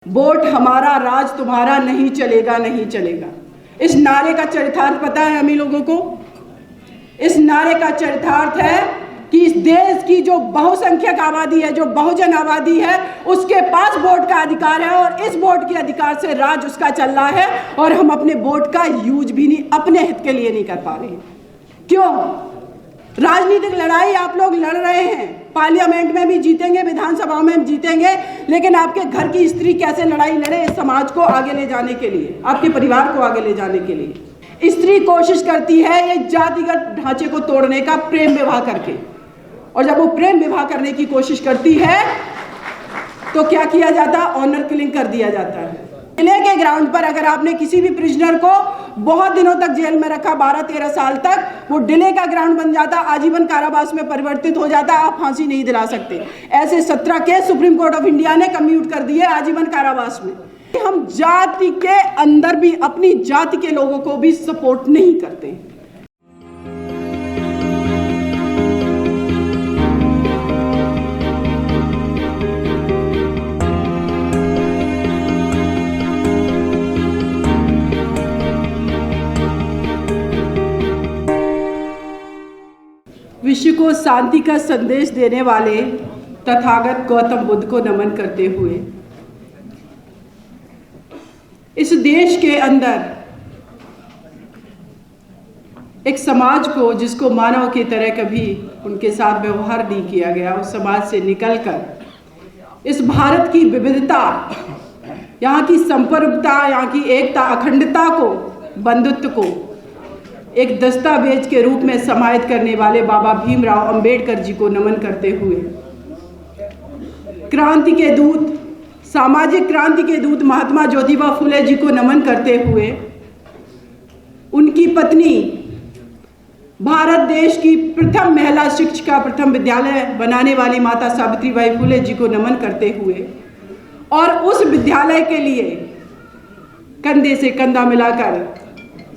Vote हमारा, राज तुम्हारा, नहीं चलेगा नहीं चलेगा। इस नारे का चरितार्थ पता है हमें लोगों को? इस नारे का चरितार्थ है कि इस देश की जो बहुसंख्यक आबादी है, जो बहुजन आबादी है, उसके पास वोट का अधिकार है और इस वोट के अधिकार से राज उसका चल रहा है और हम अपने वोट का यूज भी नहीं, अपने हित के लिए नहीं कर पा रहे हैं। क्यों? राजनीतिक लड़ाई आप लोग लड़ रहे हैं, पार्लियामेंट में भी जीतेंगे, विधानसभा में भी जीतेंगे, लेकिन आपके घर की स्त्री कैसे लड़ाई लड़े इस समाज को आगे ले जाने के लिए, आपके परिवार को आगे ले जाने के लिए। स्त्री कोशिश करती है ये जातिगत ढांचे को तोड़ने का, प्रेम विवाह करके, और जब वो प्रेम विवाह करने की कोशिश करती है तो क्या किया जाता? ऑनर किलिंग कर दिया जाता है। किले के ग्राउंड पर अगर आपने किसी भी प्रिजनर को बहुत दिनों तक जेल में रखा, 12-13 साल तक, वो डिले का ग्राउंड बन जाता, आजीवन कारावास में परिवर्तित हो जाता, आप फांसी नहीं दिला सकते। ऐसे 17 case supreme court of India ने कम्यूट कर दिए आजीवन कारावास में। हम जाति के अंदर भी अपनी जाति के लोगों को भी सपोर्ट नहीं करते। विश्व को शांति का संदेश देने वाले तथागत गौतम बुद्ध को नमन करते हुए इस देश के अंदर एक समाज को, जिसको मानव की तरह कभी उनके साथ व्यवहार नहीं किया गया, उस समाज से निकलकर इस भारत की विविधता, यहाँ की संप्रभुता, यहाँ की एकता, अखंडता को, बंधुत्व को एक दस्तावेज के रूप में समाहित करने वाले बाबा भीमराव अंबेडकर जी को नमन करते हुए, क्रांति के दूत, सामाजिक क्रांति के दूत महात्मा ज्योतिबा फुले जी को नमन करते हुए, उनकी पत्नी, भारत देश की प्रथम महिला शिक्षिका, प्रथम विद्यालय बनाने वाली माता सावित्रीबाई फुले जी को नमन करते हुए, और उस विद्यालय के लिए कंधे से कंधा मिलाकर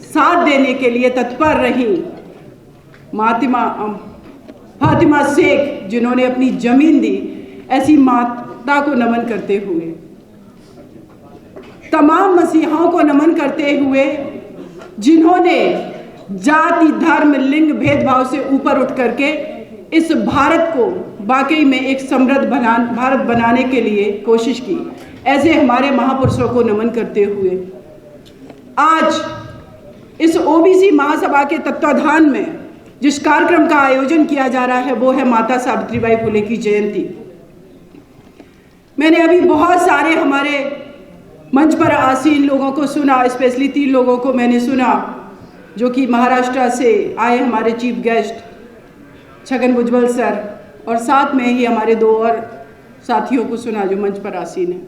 साथ देने के लिए तत्पर रही फातिमा शेख, जिन्होंने अपनी जमीन दी, ऐसी माता को नमन करते हुए, तमाम मसीहाओं को नमन करते हुए, जिन्होंने जाति, धर्म, लिंग भेदभाव से ऊपर उठ करके इस भारत को वाकई में एक समृद्ध भारत बनाने के लिए कोशिश की, ऐसे हमारे महापुरुषों को नमन करते हुए आज इस ओबीसी महासभा के तत्वाधान में जिस कार्यक्रम का आयोजन किया जा रहा है वो है माता सावित्रीबाई फुले की जयंती। मैंने अभी बहुत सारे हमारे मंच पर आसीन लोगों को सुना, स्पेशली 3 लोगों को मैंने सुना जो कि महाराष्ट्र से आए हमारे chief guest Chhagan Bhujbal sir, और साथ में ही हमारे 2 और साथियों को सुना जो मंच पर आसीन है।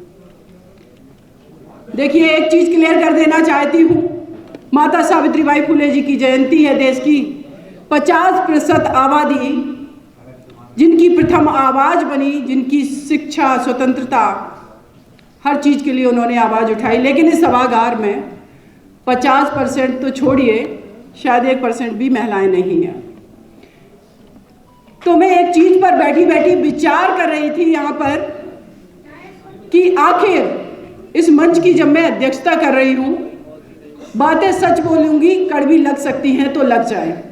देखिए, एक चीज क्लियर कर देना चाहती हूँ, माता सावित्रीबाई फुले जी की जयंती है। देश की 50% आबादी जिनकी प्रथम आवाज बनी, जिनकी शिक्षा, स्वतंत्रता, हर चीज के लिए उन्होंने आवाज उठाई, लेकिन इस सभागार में 50% तो छोड़िए, शायद 1% भी महिलाएं नहीं हैं। तो मैं एक चीज पर बैठी बैठी विचार कर रही थी यहाँ पर कि आखिर इस मंच की जब मैं अध्यक्षता कर रही हूँ, बातें सच बोलूंगी, कड़वी लग सकती हैं तो लग जाए।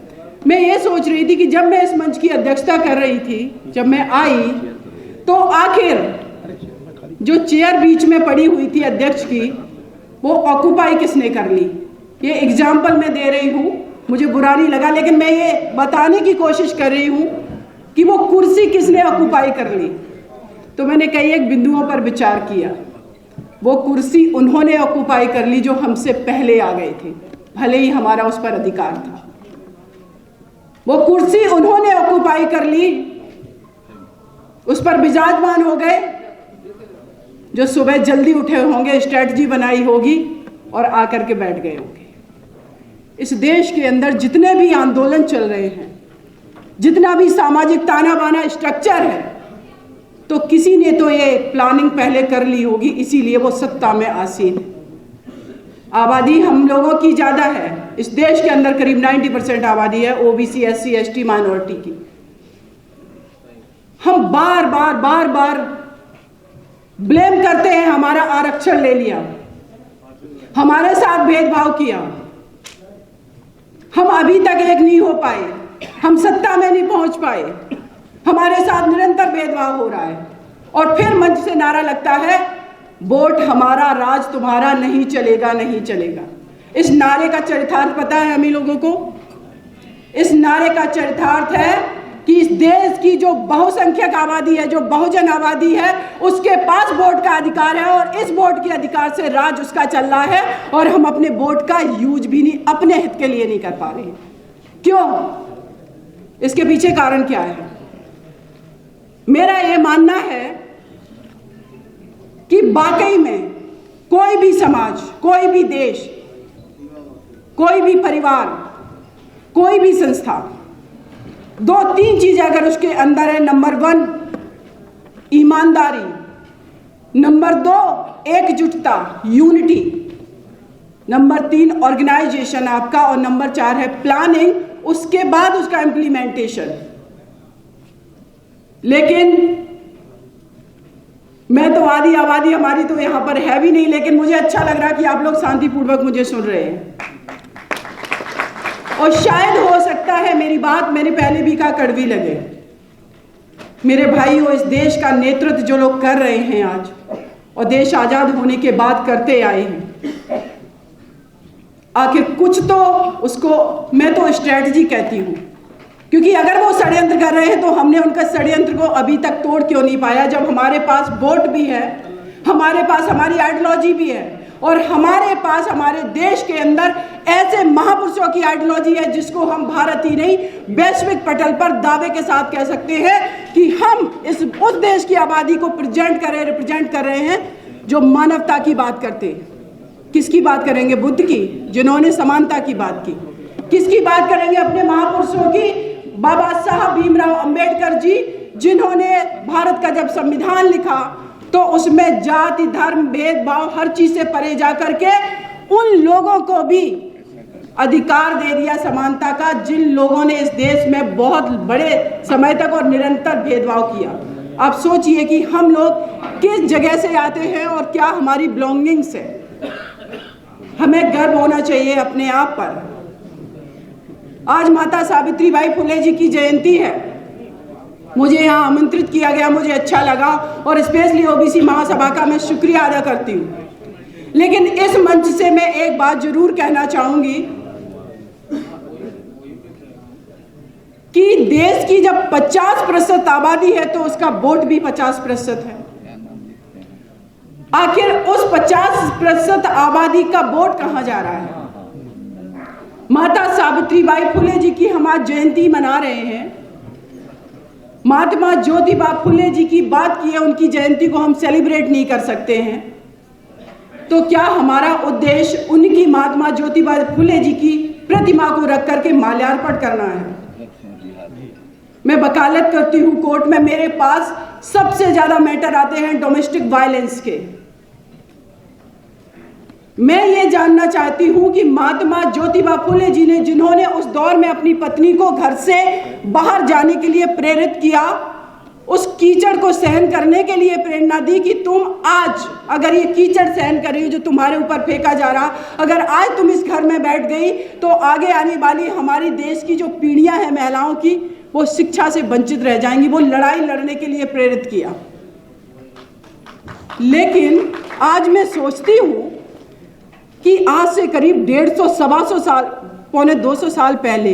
मैं ये सोच रही थी कि जब मैं इस मंच की अध्यक्षता कर रही थी, जब मैं आई, तो आखिर जो चेयर बीच में पड़ी हुई थी अध्यक्ष की, वो ऑक्युपाई किसने कर ली? ये एग्जाम्पल मैं दे रही हूँ, मुझे बुरा नहीं लगा, लेकिन मैं ये बताने की कोशिश कर रही हूँ कि वो कुर्सी किसने ऑक्युपाई कर ली। तो मैंने कई एक बिंदुओं पर विचार किया। वो कुर्सी उन्होंने ऑक्युपाई कर ली जो हमसे पहले आ गए थे, भले ही हमारा उस पर अधिकार था। वो कुर्सी उन्होंने ऑक्युपाई कर ली, उस पर विराजमान हो गए, जो सुबह जल्दी उठे होंगे, स्ट्रेटजी बनाई होगी और आकर के बैठ गए होंगे। इस देश के अंदर जितने भी आंदोलन चल रहे हैं, जितना भी सामाजिक ताना बाना स्ट्रक्चर है, तो किसी ने तो ये प्लानिंग पहले कर ली होगी, इसीलिए वो सत्ता में आसीन है। आबादी हम लोगों की ज़्यादा है इस देश के अंदर, करीब 90% आबादी है ओबीसी, SC, ST माइनॉरिटी की। हम बार बार ब्लेम करते हैं हमारा आरक्षण ले लिया, हमारे साथ भेदभाव किया, हम अभी तक एक नहीं हो पाए, हम सत्ता में नहीं पहुंच पाए, हमारे साथ निरंतर भेदभाव हो रहा है। और फिर मंच से नारा लगता है वोट हमारा राज तुम्हारा, नहीं चलेगा नहीं चलेगा। इस नारे का चरितार्थ पता है हम ही लोगों को? इस नारे का चरितार्थ है कि इस देश की जो बहुसंख्यक आबादी है, जो बहुजन आबादी है, उसके पास वोट का अधिकार है और इस वोट के अधिकार से राज उसका चल रहा है और हम अपने वोट का यूज भी नहीं, अपने हित के लिए नहीं कर पा रहे हैं। क्यों? इसके पीछे कारण क्या है? मेरा यह मानना है कि वाकई में कोई भी समाज, कोई भी देश, कोई भी परिवार, कोई भी संस्था, 2-3 चीजें अगर उसके अंदर है, नंबर 1 ईमानदारी, नंबर 2 एकजुटता, यूनिटी, नंबर 3 ऑर्गेनाइजेशन आपका, और नंबर 4 है प्लानिंग, उसके बाद उसका इम्प्लीमेंटेशन। लेकिन मैं तो वादी आबादी हमारी तो यहां पर है भी नहीं, लेकिन मुझे अच्छा लग रहा है कि आप लोग शांतिपूर्वक मुझे सुन रहे हैं। और शायद हो सकता है मेरी बात, मैंने पहले भी कहा, कड़वी लगे। मेरे भाइयों, इस देश का नेतृत्व जो लोग कर रहे हैं आज, और देश आजाद होने के बाद करते आए हैं, आखिर कुछ तो उसको मैं तो स्ट्रेटजी कहती हूं, क्योंकि अगर वो षड्यंत्र कर रहे हैं तो हमने उनका षड्यंत्र को अभी तक तोड़ क्यों नहीं पाया, जब हमारे पास वोट भी है, हमारे पास हमारी आइडियोलॉजी भी है, और हमारे पास हमारे देश के अंदर ऐसे महापुरुषों की आइडियोलॉजी है जिसको हम भारत ही नहीं वैश्विक पटल पर दावे के साथ कह सकते हैं कि हम उस देश की आबादी को रिप्रेजेंट कर रहे हैं जो मानवता की बात करते हैं। किसकी बात करेंगे? बुद्ध की, जिन्होंने समानता की बात की। किसकी बात करेंगे? अपने महापुरुषों की, बाबा साहब भीमराव अंबेडकर जी, जिन्होंने भारत का जब संविधान लिखा तो उसमें जाति, धर्म, भेदभाव हर चीज से परे जाकर के उन लोगों को भी अधिकार दे दिया समानता का, जिन लोगों ने इस देश में बहुत बड़े समय तक और निरंतर भेदभाव किया। आप सोचिए कि हम लोग किस जगह से आते हैं और क्या हमारी बिलोंगिंग्स है। हमें गर्व होना चाहिए अपने आप पर। आज माता सावित्रीबाई फुले जी की जयंती है, मुझे यहाँ आमंत्रित किया गया, मुझे अच्छा लगा, और स्पेशली ओबीसी महासभा का मैं शुक्रिया अदा करती हूँ। लेकिन इस मंच से मैं एक बात जरूर कहना चाहूंगी कि देश की जब 50% आबादी है तो उसका वोट भी 50% है। आखिर उस 50% आबादी का वोट कहां जा रहा है? माता सावित्रीबाई फुले जी की हम आज जयंती मना रहे हैं, महात्मा ज्योतिबा फुले जी की बात की है, उनकी जयंती को हम सेलिब्रेट नहीं कर सकते हैं, तो क्या हमारा उद्देश्य उनकी महात्मा ज्योतिबा फुले जी की प्रतिमा को रख करके माल्यार्पण करना है? मैं वकालत करती हूं कोर्ट में, मेरे पास सबसे ज्यादा मैटर आते हैं डोमेस्टिक वायलेंस के। मैं ये जानना चाहती हूं कि महात्मा ज्योतिबा फुले जी ने, जिन्होंने उस दौर में अपनी पत्नी को घर से बाहर जाने के लिए प्रेरित किया, उस कीचड़ को सहन करने के लिए प्रेरणा दी कि तुम आज अगर ये कीचड़ सहन कर रही हो जो तुम्हारे ऊपर फेंका जा रहा, अगर आज तुम इस घर में बैठ गई तो आगे आने वाली हमारी देश की जो पीढ़ियां हैं महिलाओं की, वो शिक्षा से वंचित रह जाएंगी। वो लड़ाई लड़ने के लिए प्रेरित किया। लेकिन आज मैं सोचती हूं कि आज से करीब 150-125 साल, पौने 200 साल पहले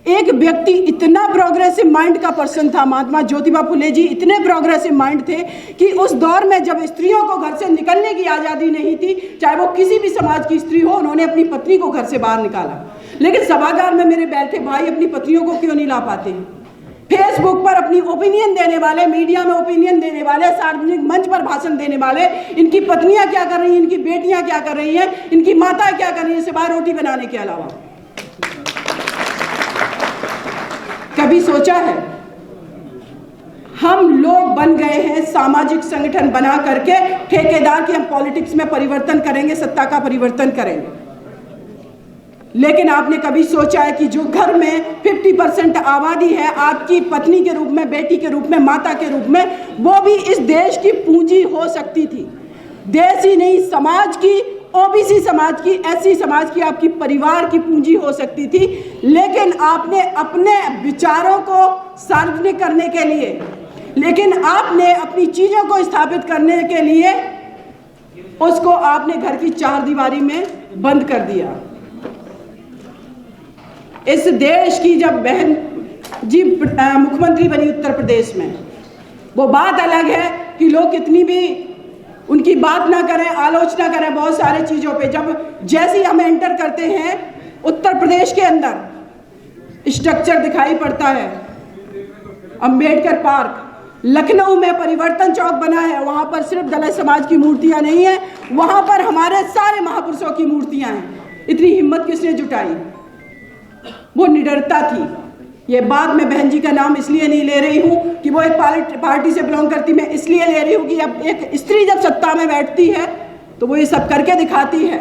एक व्यक्ति इतना प्रोग्रेसिव माइंड का पर्सन था, महात्मा ज्योतिबा फुले जी इतने प्रोग्रेसिव माइंड थे कि उस दौर में जब स्त्रियों को घर से निकलने की आज़ादी नहीं थी, चाहे वो किसी भी समाज की स्त्री हो, उन्होंने अपनी पत्नी को घर से बाहर निकाला। लेकिन सभागार में मेरे बैठे भाई अपनी पत्नियों को क्यों नहीं ला पाते हैं? फेसबुक पर अपनी ओपिनियन देने वाले, मीडिया में ओपिनियन देने वाले, सार्वजनिक मंच पर भाषण देने वाले, इनकी पत्नियां क्या कर रही हैं, इनकी बेटियां क्या कर रही हैं, इनकी माता क्या कर रही है सिवाय रोटी बनाने के अलावा? कभी सोचा है? हम लोग बन गए हैं सामाजिक संगठन बना करके ठेकेदार कि हम पॉलिटिक्स में परिवर्तन करेंगे, सत्ता का परिवर्तन करेंगे। लेकिन आपने कभी सोचा है कि जो घर में 50% आबादी है आपकी पत्नी के रूप में, बेटी के रूप में, माता के रूप में, वो भी इस देश की पूंजी हो सकती थी। देश ही नहीं, समाज की, ओबीसी समाज की, एससी समाज की, आपकी परिवार की पूंजी हो सकती थी। लेकिन आपने अपने विचारों को सार्वजनिक करने के लिए, लेकिन आपने अपनी चीजों को स्थापित करने के लिए उसको आपने घर की चार दीवारी में बंद कर दिया। इस देश की जब बहन जी मुख्यमंत्री बनी उत्तर प्रदेश में, वो बात अलग है कि लोग कितनी भी उनकी बात ना करें, आलोचना करें बहुत सारे चीजों पे, जब जैसे ही हम एंटर करते हैं उत्तर प्रदेश के अंदर स्ट्रक्चर दिखाई पड़ता है। अंबेडकर पार्क, लखनऊ में परिवर्तन चौक बना है, वहां पर सिर्फ दलित समाज की मूर्तियां नहीं है, वहां पर हमारे सारे महापुरुषों की मूर्तियां हैं। इतनी हिम्मत किसने जुटाई? वो निडरता थी। ये बाद में बहन जी का नाम इसलिए नहीं ले रही हूं कि वो एक पार्टी से बिलोंग करती, मैं इसलिए ले रही हूं कि अब एक स्त्री जब सत्ता में बैठती है तो वो ये सब करके दिखाती है।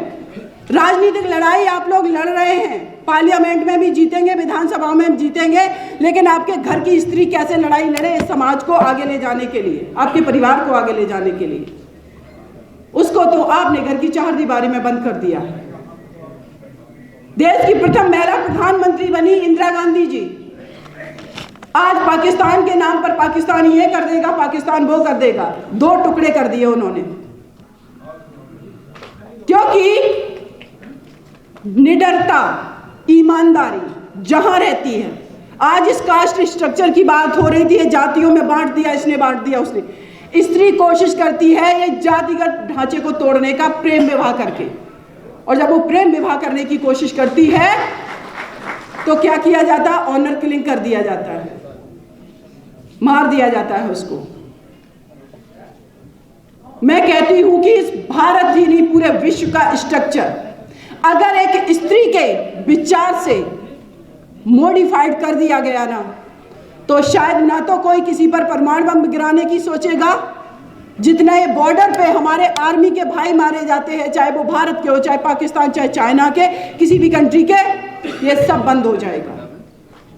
राजनीतिक लड़ाई आप लोग लड़ रहे हैं, पार्लियामेंट में भी जीतेंगे, विधानसभा में भी जीतेंगे, लेकिन आपके घर की स्त्री कैसे लड़ाई लड़े इस समाज को आगे ले जाने के लिए, आपके परिवार को आगे ले जाने के लिए, उसको तो आपने घर की चार दीवारी में बंद कर दिया है। देश की प्रथम महिला प्रधानमंत्री बनी इंदिरा गांधी जी, आज पाकिस्तान के नाम पर पाकिस्तान ये कर देगा, पाकिस्तान वो कर देगा, दो टुकड़े कर दिए उन्होंने, क्योंकि निडरता, ईमानदारी जहां रहती है। आज इस कास्ट स्ट्रक्चर की बात हो रही थी, जातियों में बांट दिया, इसने बांट दिया, उसने। स्त्री कोशिश करती है ये जातिगत ढांचे को तोड़ने का प्रेम विवाह करके, और जब वो प्रेम विवाह करने की कोशिश करती है तो क्या किया जाता है? ऑनर किलिंग कर दिया जाता है, मार दिया जाता है उसको। मैं कहती हूं कि इस भारत ही नहीं पूरे विश्व का स्ट्रक्चर अगर एक स्त्री के विचार से मॉडिफाइड कर दिया गया ना, तो शायद ना तो कोई किसी पर परमाणु बम गिराने की सोचेगा, जितना ये बॉर्डर पे हमारे आर्मी के भाई मारे जाते हैं, चाहे वो भारत के हो, चाहे पाकिस्तान, चाहे चाइना के, किसी भी कंट्री के, ये सब बंद हो जाएगा।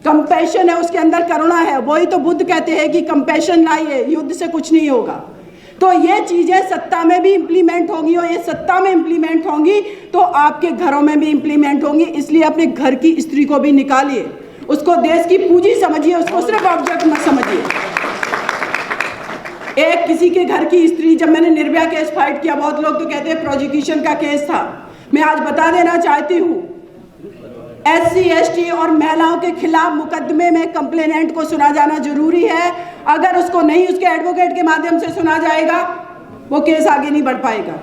कंपैशन है उसके अंदर, करुणा है, वही तो बुद्ध कहते हैं कि कंपैशन लाइए, युद्ध से कुछ नहीं होगा। तो ये चीजें सत्ता में भी इंप्लीमेंट होंगी, और ये सत्ता में इंप्लीमेंट होंगी तो आपके घरों में भी इंप्लीमेंट होंगी। इसलिए अपने घर की स्त्री को भी निकालिए, उसको देश की पूंजी समझिए, उसको सिर्फ ऑब्जेक्ट मत समझिए। एक किसी के घर की स्त्री, जब मैंने निर्भया केस फाइट किया, बहुत लोग तो कहते हैं प्रोसिक्यूशन का केस था, मैं आज बता देना चाहती हूँ, SC ST और महिलाओं के खिलाफ मुकदमे में कंप्लेनेंट को सुना जाना जरूरी है। अगर उसको नहीं उसके एडवोकेट के माध्यम से सुना जाएगा, वो केस आगे नहीं बढ़ पाएगा।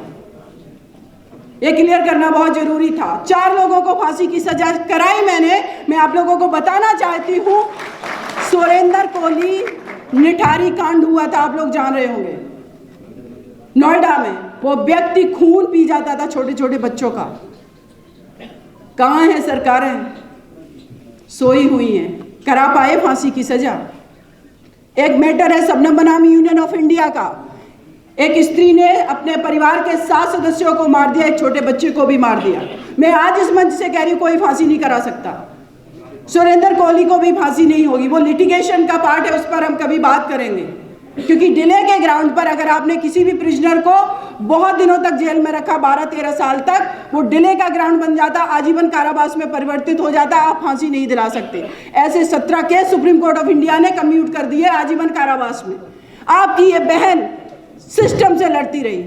ये क्लियर करना बहुत जरूरी था। 4 लोगों को फांसी की सजा कराई मैंने। मैं आप लोगों को बताना चाहती हूँ, सुरेंद्र कोहली निठारी कांड हुआ था, आप लोग जान रहे होंगे, नोएडा में। वो व्यक्ति खून पी जाता था छोटे छोटे बच्चों का। कहाँ है सरकारें? सोई हुई हैं, करा पाए फांसी की सजा। एक मैटर है शबनम बनामी यूनियन ऑफ इंडिया का, एक स्त्री ने अपने परिवार के 7 सदस्यों को मार दिया, एक छोटे बच्चे को भी मार दिया। मैं आज इस मंच से कह रही हूं, कोई फांसी नहीं करा सकता। सुरेंद्र कोहली को भी फांसी नहीं होगी, वो लिटिगेशन का पार्ट है, उस पर हम कभी बात करेंगे। क्योंकि डिले के ग्राउंड पर अगर आपने किसी भी प्रिजनर को बहुत दिनों तक जेल में रखा, 12-13 साल तक, वो डिले का ग्राउंड बन जाता, आजीवन कारावास में परिवर्तित हो जाता, आप फांसी नहीं दिला सकते। ऐसे 17 case supreme court of India ने कम्यूट कर दिए आजीवन कारावास में। आपकी ये बहन सिस्टम से लड़ती रही,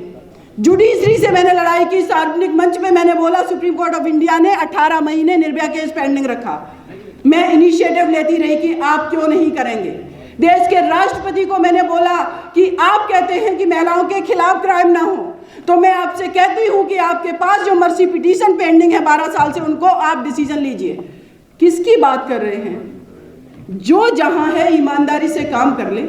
जुडिशरी से मैंने लड़ाई की, सार्वजनिक मंच में मैंने बोला, सुप्रीम कोर्ट ऑफ इंडिया ने 18 महीने निर्भया केस पेंडिंग रखा। मैं इनिशिएटिव लेती रही कि आप क्यों नहीं करेंगे। देश के राष्ट्रपति को मैंने बोला कि आप कहते हैं कि महिलाओं के खिलाफ क्राइम ना हो, तो मैं आपसे कहती हूं कि आपके पास जो मर्सी पिटीशन पेंडिंग है 12 साल से, उनको आप डिसीजन लीजिए। किसकी बात कर रहे हैं? जो जहां है ईमानदारी से काम कर ले,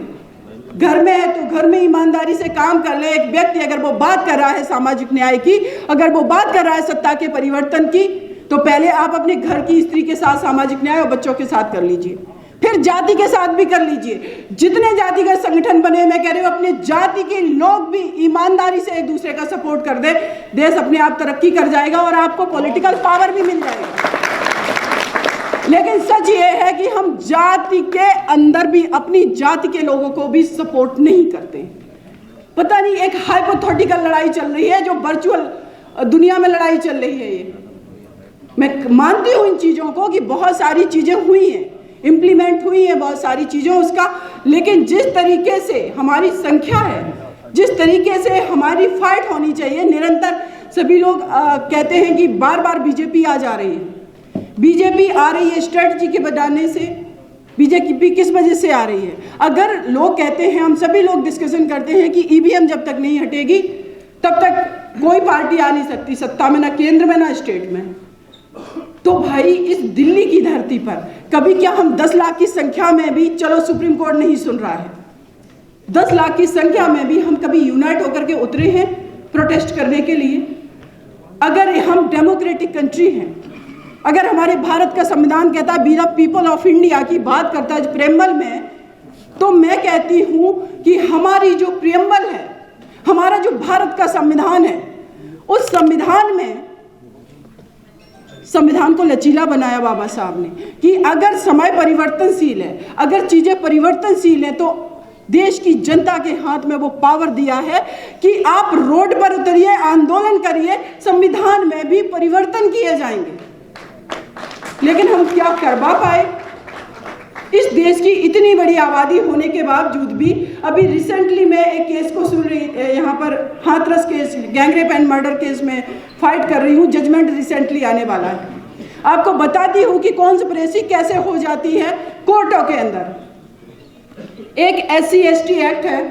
घर में है तो घर में ईमानदारी से काम कर ले। एक व्यक्ति अगर वो बात कर रहा है सामाजिक न्याय की, अगर वो बात कर रहा है सत्ता के परिवर्तन की, तो पहले आप अपने घर की स्त्री के साथ सामाजिक न्याय और बच्चों के साथ कर लीजिए, फिर जाति के साथ भी कर लीजिए। जितने जातिगत संगठन बने, मैं कह रही हूं अपने जाति के लोग भी ईमानदारी से एक दूसरे का सपोर्ट कर दे, देश अपने आप तरक्की कर जाएगा और आपको पॉलिटिकल पावर भी मिल जाएगा। लेकिन सच ये है कि हम जाति के अंदर भी अपनी जाति के लोगों को भी सपोर्ट नहीं करते। पता नहीं एक हाइपोथेटिकल लड़ाई चल रही है, जो वर्चुअल दुनिया में लड़ाई चल रही है। ये मैं मानती हूं इन चीजों को कि बहुत सारी चीजें हुई हैं, इंप्लीमेंट हुई हैं बहुत सारी चीजें उसका, लेकिन जिस तरीके से हमारी संख्या है, जिस तरीके से हमारी फाइट होनी चाहिए निरंतर, सभी लोग कहते हैं कि बार बार बीजेपी आ जा रही है, बीजेपी आ रही है स्ट्रेटजी के बनाने से। बीजेपी किस वजह से आ रही है? अगर लोग कहते हैं, हम सभी लोग डिस्कशन करते हैं कि ईवीएम जब तक नहीं हटेगी तब तक कोई पार्टी आ नहीं सकती सत्ता में, ना केंद्र में ना स्टेट में। तो भाई इस दिल्ली की धरती पर कभी क्या हम 10 लाख की संख्या में भी, चलो सुप्रीम कोर्ट नहीं सुन रहा है, 10 लाख की संख्या में भी हम कभी यूनाइट होकर के उतरे हैं प्रोटेस्ट करने के लिए? अगर हम डेमोक्रेटिक कंट्री हैं, अगर हमारे भारत का संविधान कहता है be the people of India की बात करता है प्रेम्बल में, तो मैं कहती हूं कि हमारी जो प्रेम्बल है, हमारा जो भारत का संविधान है, उस संविधान में, संविधान को लचीला बनाया बाबा साहब ने कि अगर समय परिवर्तनशील है, अगर चीजें परिवर्तनशील हैं, तो देश की जनता के हाथ में वो पावर दिया है कि आप रोड पर उतरिए, आंदोलन करिए, संविधान में भी परिवर्तन किए जाएंगे। लेकिन हम क्या करवा पाए? इस देश की इतनी बड़ी आबादी होने के बावजूद भी, अभी रिसेंटली मैं एक केस को सुन रही, यहाँ पर Hathras case, gangrape and murder case में फाइट कर रही हूँ, जजमेंट रिसेंटली आने वाला है। आपको बताती हूँ कि कॉन्स्पिरेसी कैसे हो जाती है कोर्टों के अंदर। एक SC/ST एक्ट है,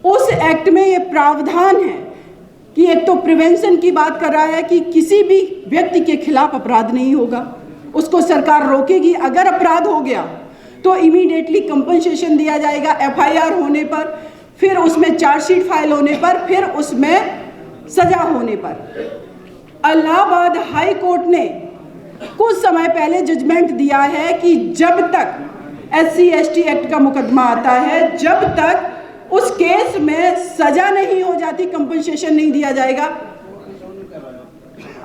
उस एक्ट में ये प्रावधान है कि एक तो प्रिवेंशन की बात कर रहा है कि किसी भी व्यक्ति के खिलाफ अपराध नहीं होगा, उसको सरकार रोकेगी। अगर अपराध हो गया तो इमीडिएटली कंपनसेशन दिया जाएगा FIR होने पर, फिर उसमें चार्जशीट फाइल होने पर, फिर उसमें सजा होने पर। इलाहाबाद हाई कोर्ट ने कुछ समय पहले जजमेंट दिया है कि जब तक SC/ST एक्ट का मुकदमा आता है, जब तक उस केस में सजा नहीं हो जाती, कंपनसेशन नहीं दिया जाएगा।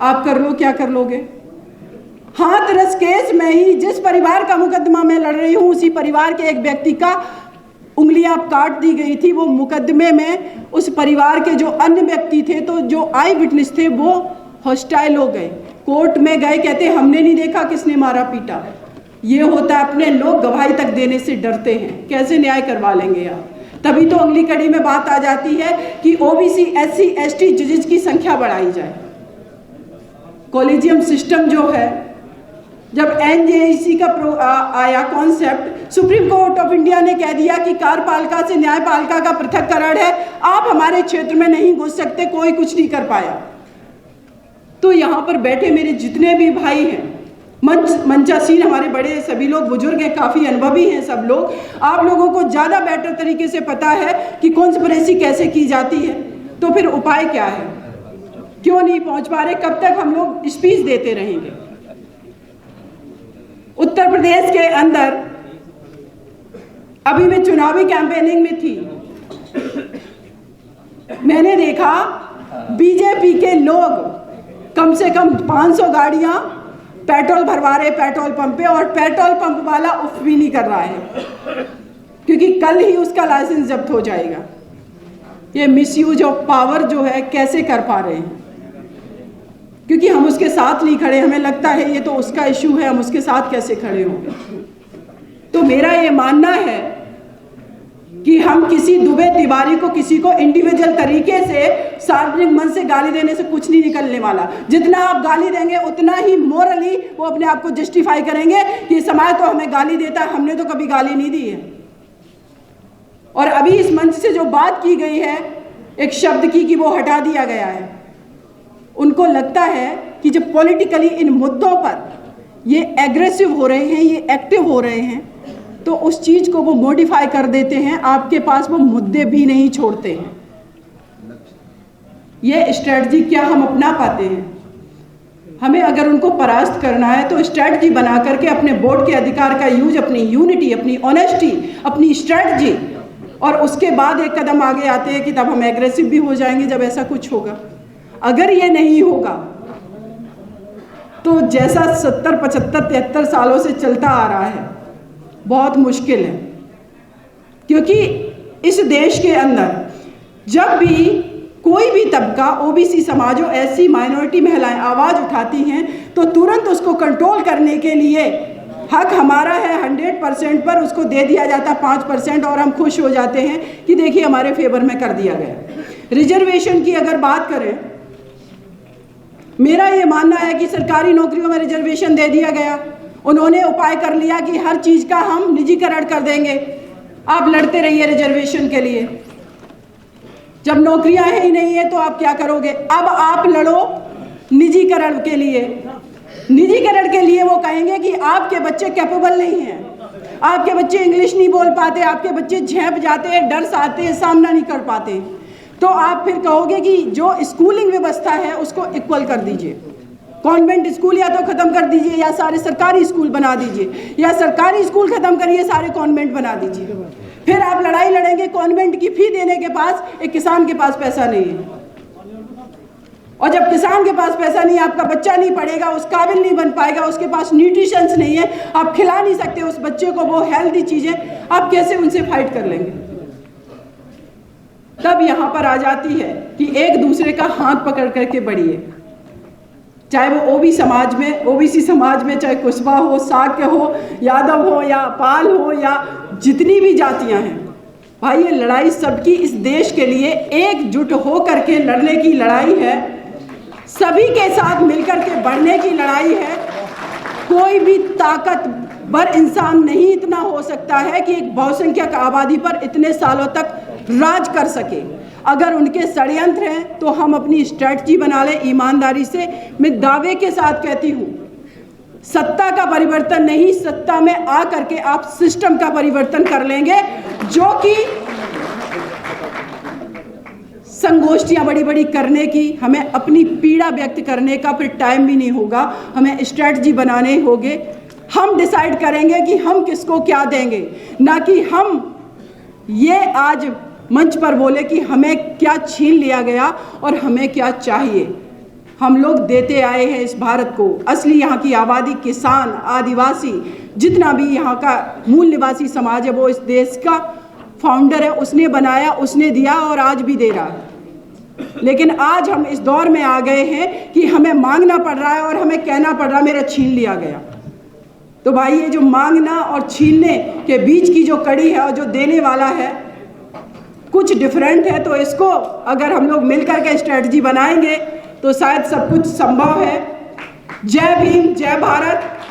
आप कर लो, क्या कर लोगे? हाथरस केस में ही जिस परिवार का मुकदमा मैं लड़ रही हूं, उसी परिवार के एक व्यक्ति का उंगलियां काट दी गई थी। वो मुकदमे में उस परिवार के जो अन्य व्यक्ति थे, तो जो आई विटनेस थे, वो हॉस्टाइल हो गए, कोर्ट में गए, कहते हमने नहीं देखा किसने मारा पीटा। ये होता है, अपने लोग गवाही तक देने से डरते हैं, कैसे न्याय करवा लेंगे आप? तभी तो अगली कड़ी में बात आ जाती है कि OBC SC/ST जजेस की संख्या बढ़ाई जाए। कॉलेजियम सिस्टम जो है, जब NJEC का आया concept, supreme court of India ने कह दिया कि कार्यपालिका से न्यायपालिका का पृथक्करण है, आप हमारे क्षेत्र में नहीं घुस सकते, कोई कुछ नहीं कर पाया। तो यहाँ पर बैठे मेरे जितने भी भाई हैं, मंचासीन हमारे बड़े सभी लोग बुजुर्ग हैं, काफ़ी अनुभवी हैं सब लोग, आप लोगों को ज़्यादा बेटर तरीके से पता है कि कॉन्स्पिरेसी कैसे की जाती है। तो फिर उपाय क्या है? क्यों नहीं पहुंच पा रहे? कब तक हम लोग स्पीच देते रहेंगे? उत्तर प्रदेश के अंदर अभी मैं चुनावी कैंपेनिंग में थी, मैंने देखा बीजेपी के लोग कम से कम 500 गाड़ियां पेट्रोल भरवा रहे पेट्रोल पंप पे, और पेट्रोल पंप वाला उफ भी नहीं कर रहा है क्योंकि कल ही उसका लाइसेंस जब्त हो जाएगा। ये मिसयूज ऑफ पावर जो है कैसे कर पा रहे हैं? क्योंकि हम उसके साथ नहीं खड़े, हमें लगता है ये तो उसका इशू है, हम उसके साथ कैसे खड़े होंगे। तो मेरा ये मानना है कि हम किसी दुबे तिवारी को, किसी को इंडिविजुअल तरीके से सार्वजनिक मंच से गाली देने से कुछ नहीं निकलने वाला। जितना आप गाली देंगे उतना ही मोरली वो अपने आप को जस्टिफाई करेंगे कि समाज तो हमें गाली देता है, हमने तो कभी गाली नहीं दी है। और अभी इस मंच से जो बात की गई है एक शब्द की, कि वो हटा दिया गया है, उनको लगता है कि जब पॉलिटिकली इन मुद्दों पर ये एग्रेसिव हो रहे हैं, ये एक्टिव हो रहे हैं, तो उस चीज को वो मॉडिफाई कर देते हैं, आपके पास वो मुद्दे भी नहीं छोड़ते हैं। ये स्ट्रेटजी क्या हम अपना पाते हैं? हमें अगर उनको परास्त करना है तो स्ट्रेटजी बना करके अपने वोट के अधिकार का यूज, अपनी यूनिटी, अपनी ऑनेस्टी, अपनी स्ट्रेटजी, और उसके बाद एक कदम आगे आते हैं कि तब हम एग्रेसिव भी हो जाएंगे जब ऐसा कुछ होगा। अगर ये नहीं होगा तो जैसा 70, 75, 73 सालों से चलता आ रहा है, बहुत मुश्किल है। क्योंकि इस देश के अंदर जब भी कोई भी तबका, ओबीसी समाज हो, ऐसी माइनॉरिटी महिलाएं आवाज़ उठाती हैं तो तुरंत उसको कंट्रोल करने के लिए हक हमारा है 100% पर उसको दे दिया जाता 5% और हम खुश हो जाते हैं कि देखिए हमारे फेवर में कर दिया गया। रिजर्वेशन की अगर बात करें, मेरा ये मानना है कि सरकारी नौकरियों में रिजर्वेशन दे दिया गया। उन्होंने उपाय कर लिया कि हर चीज़ का हम निजीकरण कर देंगे, आप लड़ते रहिए रिजर्वेशन के लिए। जब नौकरियां ही नहीं है तो आप क्या करोगे? अब आप लड़ो निजीकरण के लिए। निजीकरण के लिए वो कहेंगे कि आपके बच्चे कैपेबल नहीं हैं, आपके बच्चे इंग्लिश नहीं बोल पाते, आपके बच्चे झेप जाते हैं, डर से आते हैं, सामना नहीं कर पाते। तो आप फिर कहोगे कि जो स्कूलिंग व्यवस्था है उसको इक्वल कर दीजिए, कॉन्वेंट स्कूल या तो खत्म कर दीजिए या सारे सरकारी स्कूल बना दीजिए, या सरकारी स्कूल खत्म करिए सारे कॉन्वेंट बना दीजिए। फिर आप लड़ाई लड़ेंगे कॉन्वेंट की फी देने के पास, एक किसान के पास पैसा नहीं है, और जब किसान के पास पैसा नहीं है, आपका बच्चा नहीं पढ़ेगा, उस काबिल नहीं बन पाएगा, उसके पास न्यूट्रिशंस नहीं है, आप खिला नहीं सकते उस बच्चे को वो हेल्दी चीजें, आप कैसे उनसे फाइट कर लेंगे? तब यहां पर आ जाती है कि एक दूसरे का हाथ पकड़ करके बढ़िए, चाहे वो ओबीसी समाज में चाहे कुशवा हो, साक्य हो, यादव हो या पाल हो या जितनी भी जातियां हैं, भाई ये लड़ाई सबकी इस देश के लिए एकजुट हो करके लड़ने की लड़ाई है, सभी के साथ मिलकर के बढ़ने की लड़ाई है। कोई भी ताकतवर इंसान नहीं इतना हो सकता है कि एक बहुसंख्यक आबादी पर इतने सालों तक राज कर सके। अगर उनके षड्यंत्र हैं तो हम अपनी स्ट्रेटजी बना लें ईमानदारी से। मैं दावे के साथ कहती हूँ, सत्ता का परिवर्तन नहीं, सत्ता में आ करके आप सिस्टम का परिवर्तन कर लेंगे, जो कि संगोष्ठियां बड़ी बड़ी करने की, हमें अपनी पीड़ा व्यक्त करने का फिर टाइम भी नहीं होगा, हमें स्ट्रेटजी बनाने होंगे। हम डिसाइड करेंगे कि हम किसको क्या देंगे, ना कि हम ये आज मंच पर बोले कि हमें क्या छीन लिया गया और हमें क्या चाहिए। हम लोग देते आए हैं इस भारत को। असली यहाँ की आबादी, किसान, आदिवासी, जितना भी यहाँ का मूल निवासी समाज है, वो इस देश का फाउंडर है, उसने बनाया, उसने दिया और आज भी दे रहा है। लेकिन आज हम इस दौर में आ गए हैं कि हमें मांगना पड़ रहा है और हमें कहना पड़ रहा है मेरा छीन लिया गया। तो भाई ये जो मांगना और छीनने के बीच की जो कड़ी है और जो देने वाला है कुछ डिफरेंट है, तो इसको अगर हम लोग मिलकर के स्ट्रेटजी बनाएंगे तो शायद सब कुछ संभव है। जय भीम, जय भारत।